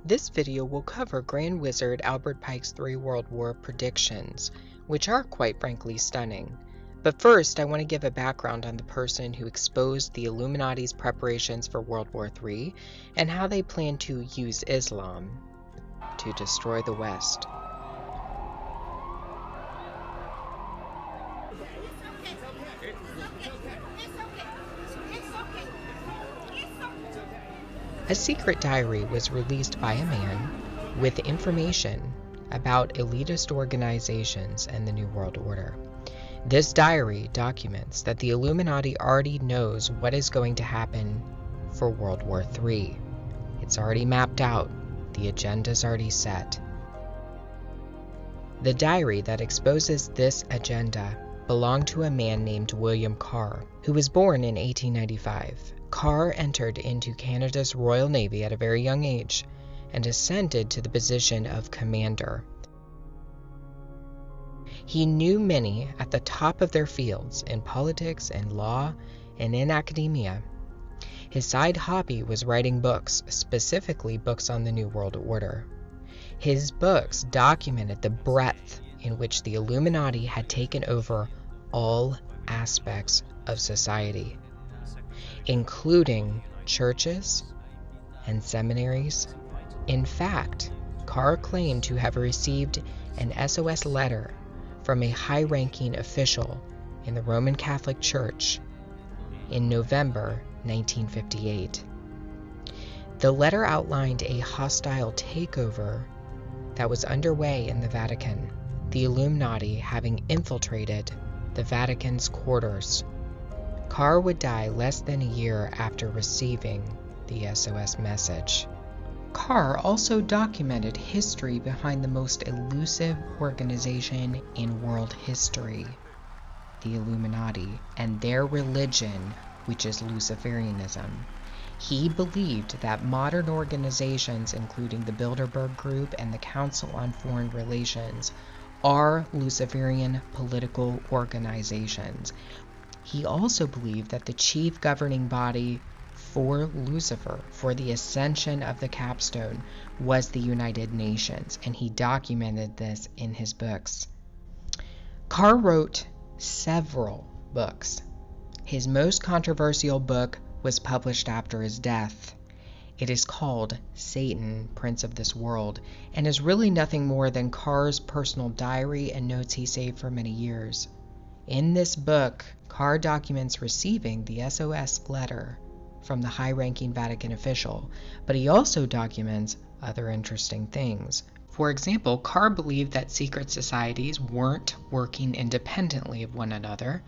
This video will cover Grand Wizard Albert Pike's 3 World War predictions, which are quite frankly stunning. But first, I want to give a background on the person who exposed the Illuminati's preparations for World War III and how they plan to use Islam to destroy the West. A secret diary was released by a man with information about elitist organizations and the New World Order. This diary documents that the Illuminati already knows what is going to happen for World War III. It's already mapped out. The agenda's already set. The diary that exposes this agenda belonged to a man named William Carr, who was born in 1895. Carr entered into Canada's Royal Navy at a very young age and ascended to the position of commander. He knew many at the top of their fields in politics and law and in academia. His side hobby was writing books, specifically books on the New World Order. His books documented the breadth in which the Illuminati had taken over all aspects of society, including churches and seminaries. In fact, Carr claimed to have received an SOS letter from a high-ranking official in the Roman Catholic Church in November 1958. The letter outlined a hostile takeover that was underway in the Vatican, the Illuminati having infiltrated the Vatican's quarters. Carr would die less than a year after receiving the SOS message. Carr also documented history behind the most elusive organization in world history, the Illuminati, and their religion, which is Luciferianism. He believed that modern organizations, including the Bilderberg Group and the Council on Foreign Relations, are Luciferian political organizations. He also believed that the chief governing body for Lucifer, for the ascension of the capstone, was the United Nations, and he documented this in his books. Carr wrote several books. His most controversial book was published after his death. It is called Satan, Prince of this World, and is really nothing more than Carr's personal diary and notes he saved for many years. In this book, Carr documents receiving the SOS letter from the high-ranking Vatican official, but he also documents other interesting things. For example, Carr believed that secret societies weren't working independently of one another,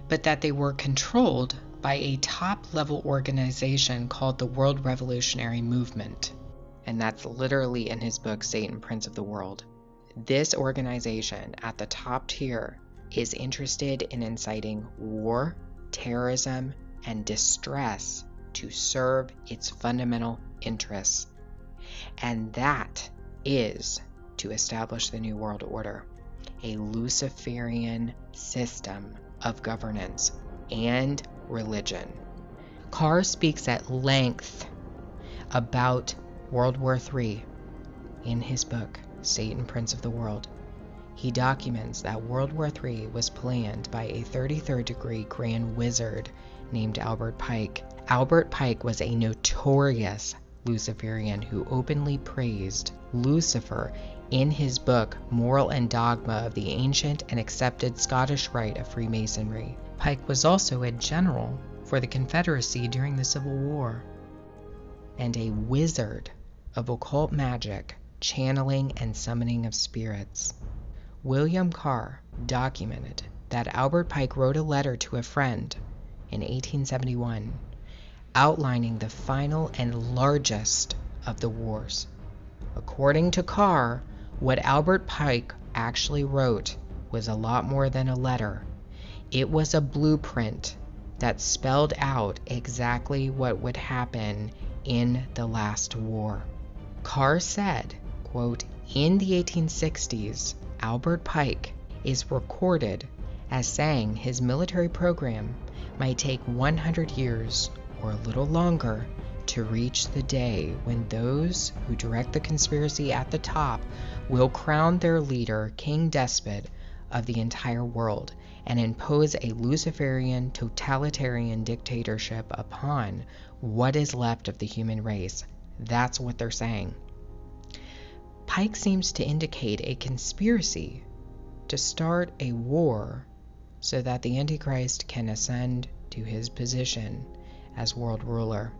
but that they were controlled by a top-level organization called the World Revolutionary Movement. And that's literally in his book, Satan, Prince of the World. This organization at the top tier is interested in inciting war, terrorism, and distress to serve its fundamental interests. And that is to establish the New World Order, a Luciferian system of governance and religion. Carr speaks at length about World War III in his book, Satan, Prince of the World. He documents that World War III was planned by a 33rd degree Grand Wizard named Albert Pike. Albert Pike was a notorious Luciferian who openly praised Lucifer in his book, Moral and Dogma of the Ancient and Accepted Scottish Rite of Freemasonry. Pike was also a general for the Confederacy during the Civil War, and a wizard of occult magic, channeling and summoning of spirits. William Carr documented that Albert Pike wrote a letter to a friend in 1871 outlining the final and largest of the wars. According to Carr, what Albert Pike actually wrote was a lot more than a letter. It was a blueprint that spelled out exactly what would happen in the last war. Carr said, quote, "In the 1860s, Albert Pike is recorded as saying his military program might take 100 years or a little longer to reach the day when those who direct the conspiracy at the top will crown their leader king despot of the entire world and impose a Luciferian totalitarian dictatorship upon what is left of the human race. That's what they're saying. Pike seems to indicate a conspiracy to start a war so that the Antichrist can ascend to his position as world ruler.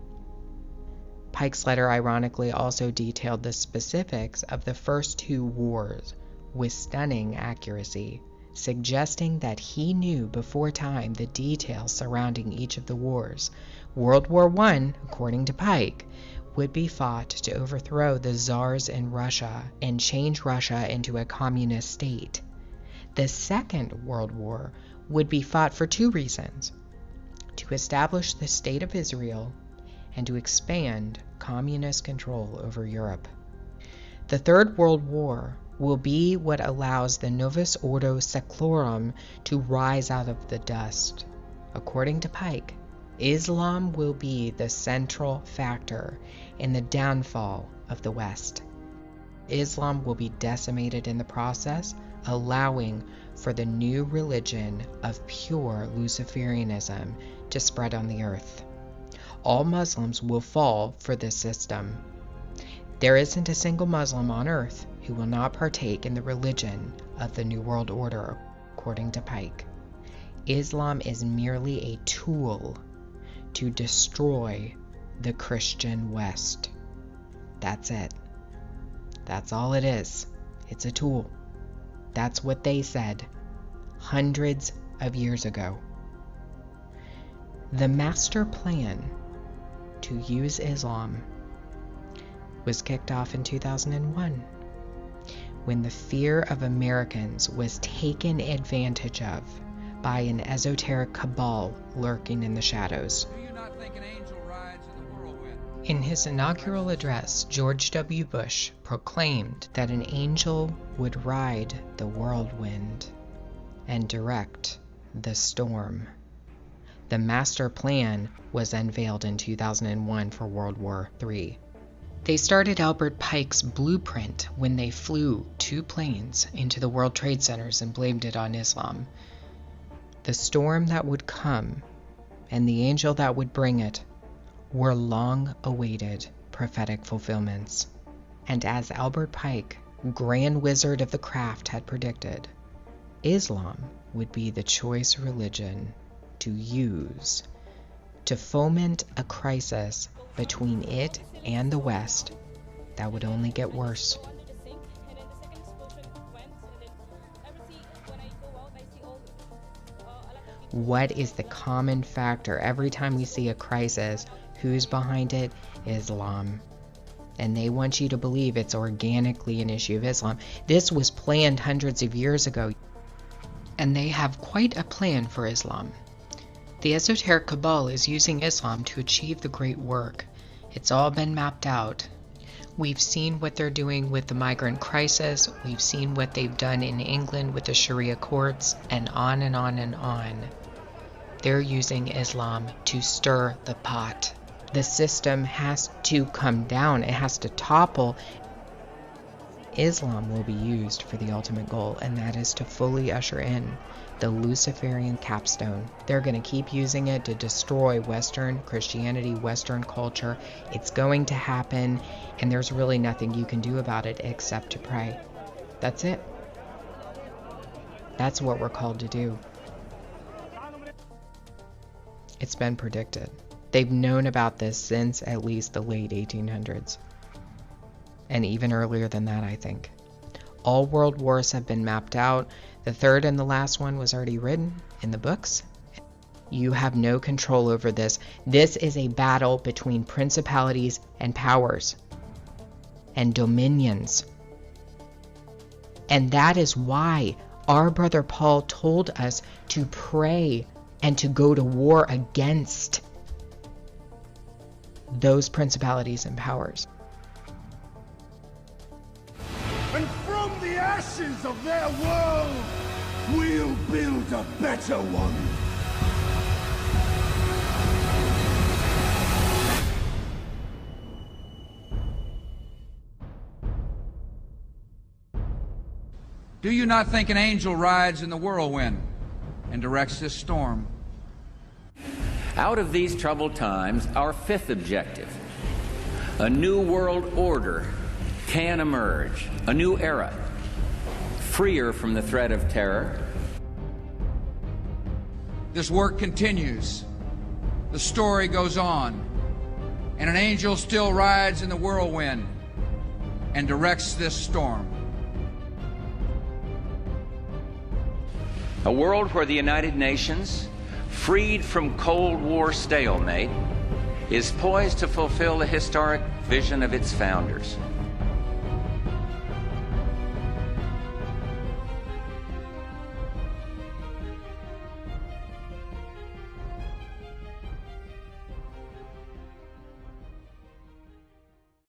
Pike's letter ironically also detailed the specifics of the first two wars with stunning accuracy, suggesting that he knew before time the details surrounding each of the wars. World War I, according to Pike, would be fought to overthrow the czars in Russia and change Russia into a communist state. The Second World War would be fought for two reasons: to establish the State of Israel and to expand communist control over Europe. The Third World War will be what allows the Novus Ordo Seclorum to rise out of the dust. According to Pike, Islam will be the central factor in the downfall of the West. Islam will be decimated in the process, allowing for the new religion of pure Luciferianism to spread on the earth. All Muslims will fall for this system. There isn't a single Muslim on earth who will not partake in the religion of the New World Order, according to Pike. Islam is merely a tool to destroy the Christian West. That's it. That's all it is. It's a tool. That's what they said hundreds of years ago. The master plan to use Islam was kicked off in 2001 when the fear of Americans was taken advantage of by an esoteric cabal lurking in the shadows. Do you not think an angel rides in the whirlwind? In his inaugural address, George W. Bush proclaimed that an angel would ride the whirlwind and direct the storm. The master plan was unveiled in 2001 for World War III. They started Albert Pike's blueprint when they flew 2 planes into the World Trade Centers and blamed it on Islam. The storm that would come and the angel that would bring it were long-awaited prophetic fulfillments. And as Albert Pike, Grand Wizard of the craft, had predicted, Islam would be the choice religion to use to foment a crisis between it and the West that would only get worse. What is the common factor? Every time we see a crisis, who's behind it? Islam. And they want you to believe it's organically an issue of Islam. This was planned hundreds of years ago, and they have quite a plan for Islam. The esoteric cabal is using Islam to achieve the great work. It's all been mapped out. We've seen what they're doing with the migrant crisis. We've seen what they've done in England with the Sharia courts, and on and on and on. They're using Islam to stir the pot. The system has to come down. It has to topple. Islam will be used for the ultimate goal, and that is to fully usher in the Luciferian capstone. They're going to keep using it to destroy Western Christianity, Western culture. It's going to happen, and there's really nothing you can do about it except to pray. That's it. That's what we're called to do. It's been predicted. They've known about this since at least the late 1800s. And even earlier than that, I think. All world wars have been mapped out. The third and the last one was already written in the books. You have no control over this. This is a battle between principalities and powers and dominions. And that is why our brother Paul told us to pray and to go to war against those principalities and powers. And from the ashes of their world, we'll build a better one. Do you not think an angel rides in the whirlwind and directs this storm? Out of these troubled times, our fifth objective, a new world order can emerge, a new era, freer from the threat of terror. This work continues. The story goes on, and an angel still rides in the whirlwind and directs this storm. A world where the United Nations, freed from Cold War stalemate, is poised to fulfill the historic vision of its founders.